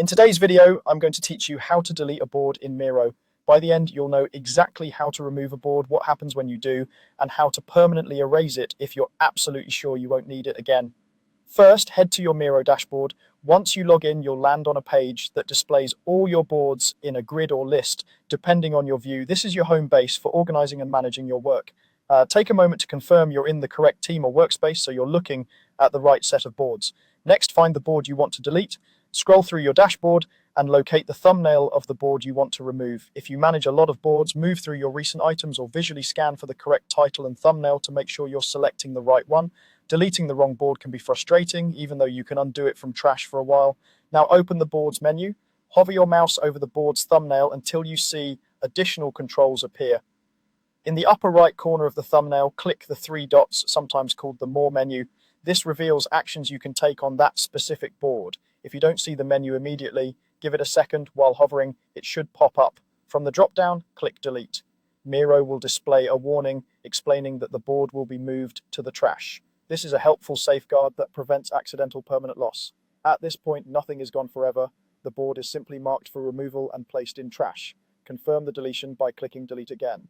In today's video, I'm going to teach you how to delete a board in Miro. By the end, you'll know exactly how to remove a board, what happens when you do, and how to permanently erase it if you're absolutely sure you won't need it again. First, head to your Miro dashboard. Once you log in, you'll land on a page that displays all your boards in a grid or list, depending on your view. This is your home base for organizing and managing your work. Take a moment to confirm you're in the correct team or workspace, so you're looking at the right set of boards. Next, find the board you want to delete. Scroll through your dashboard and locate the thumbnail of the board you want to remove. If you manage a lot of boards, move through your recent items or visually scan for the correct title and thumbnail to make sure you're selecting the right one. Deleting the wrong board can be frustrating, even though you can undo it from trash for a while. Now open the Boards menu. Hover your mouse over the board's thumbnail until you see additional controls appear. In the upper right corner of the thumbnail, click the three dots, sometimes called the More menu. This reveals actions you can take on that specific board. If you don't see the menu immediately, give it a second. While hovering, it should pop up. From the drop-down, click Delete. Miro will display a warning explaining that the board will be moved to the trash. This is a helpful safeguard that prevents accidental permanent loss. At this point, nothing is gone forever. The board is simply marked for removal and placed in trash. Confirm the deletion by clicking Delete again.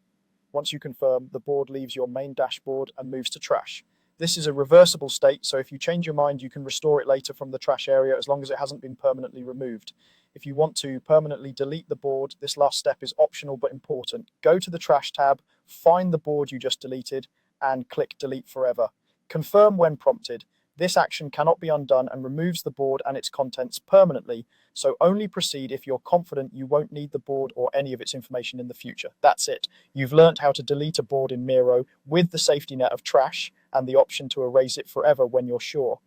Once you confirm, the board leaves your main dashboard and moves to trash. This is a reversible state, so if you change your mind, you can restore it later from the trash area as long as it hasn't been permanently removed. If you want to permanently delete the board, this last step is optional but important. Go to the Trash tab, find the board you just deleted, and click Delete Forever. Confirm when prompted. This action cannot be undone and removes the board and its contents permanently, so only proceed if you're confident you won't need the board or any of its information in the future. That's it. You've learned how to delete a board in Miro with the safety net of trash and the option to erase it forever when you're sure.